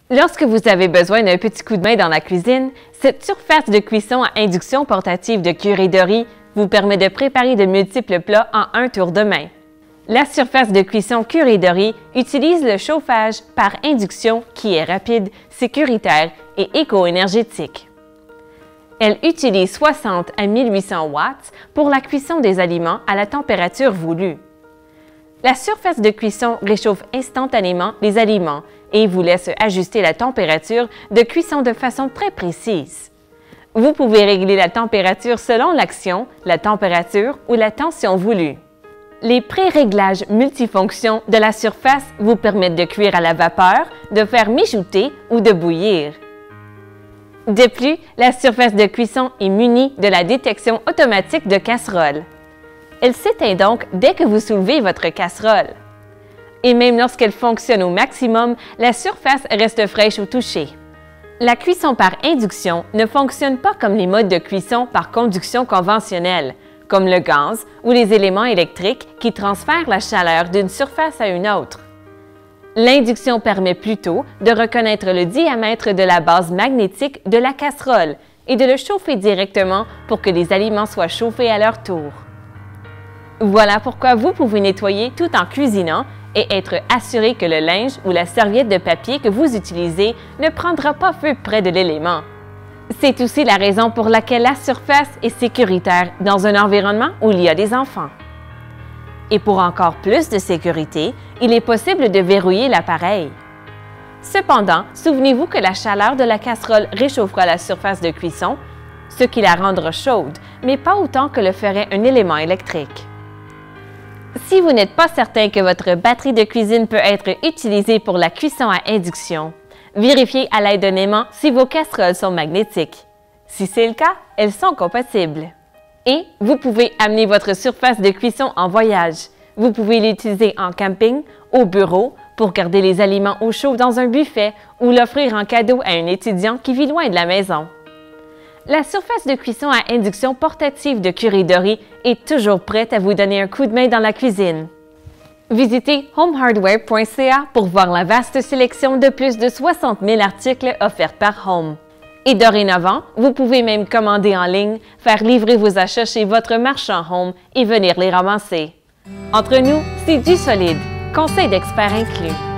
Lorsque vous avez besoin d'un petit coup de main dans la cuisine, cette surface de cuisson à induction portative de Curie de riz vous permet de préparer de multiples plats en un tour de main. La surface de cuisson Curie de riz utilise le chauffage par induction qui est rapide, sécuritaire et éco-énergétique. Elle utilise 60 à 1800 watts pour la cuisson des aliments à la température voulue. La surface de cuisson réchauffe instantanément les aliments et vous laisse ajuster la température de cuisson de façon très précise. Vous pouvez régler la température selon l'action, la température ou la tension voulue. Les pré-réglages multifonctions de la surface vous permettent de cuire à la vapeur, de faire mijoter ou de bouillir. De plus, la surface de cuisson est munie de la détection automatique de casserole. Elle s'éteint donc dès que vous soulevez votre casserole. Et même lorsqu'elle fonctionne au maximum, la surface reste fraîche au toucher. La cuisson par induction ne fonctionne pas comme les modes de cuisson par conduction conventionnels, comme le gaz ou les éléments électriques qui transfèrent la chaleur d'une surface à une autre. L'induction permet plutôt de reconnaître le diamètre de la base magnétique de la casserole et de le chauffer directement pour que les aliments soient chauffés à leur tour. Voilà pourquoi vous pouvez nettoyer tout en cuisinant et être assuré que le linge ou la serviette de papier que vous utilisez ne prendra pas feu près de l'élément. C'est aussi la raison pour laquelle la surface est sécuritaire dans un environnement où il y a des enfants. Et pour encore plus de sécurité, il est possible de verrouiller l'appareil. Cependant, souvenez-vous que la chaleur de la casserole réchauffera la surface de cuisson, ce qui la rendra chaude, mais pas autant que le ferait un élément électrique. Si vous n'êtes pas certain que votre batterie de cuisine peut être utilisée pour la cuisson à induction, vérifiez à l'aide d'un aimant si vos casseroles sont magnétiques. Si c'est le cas, elles sont compatibles. Et vous pouvez amener votre surface de cuisson en voyage. Vous pouvez l'utiliser en camping, au bureau, pour garder les aliments au chaud dans un buffet ou l'offrir en cadeau à un étudiant qui vit loin de la maison. La surface de cuisson à induction portative de Curie de riz est toujours prête à vous donner un coup de main dans la cuisine. Visitez homehardware.ca pour voir la vaste sélection de plus de 60 000 articles offerts par Home. Et dorénavant, vous pouvez même commander en ligne, faire livrer vos achats chez votre marchand Home et venir les ramasser. Entre nous, c'est du solide. Conseil d'experts inclus.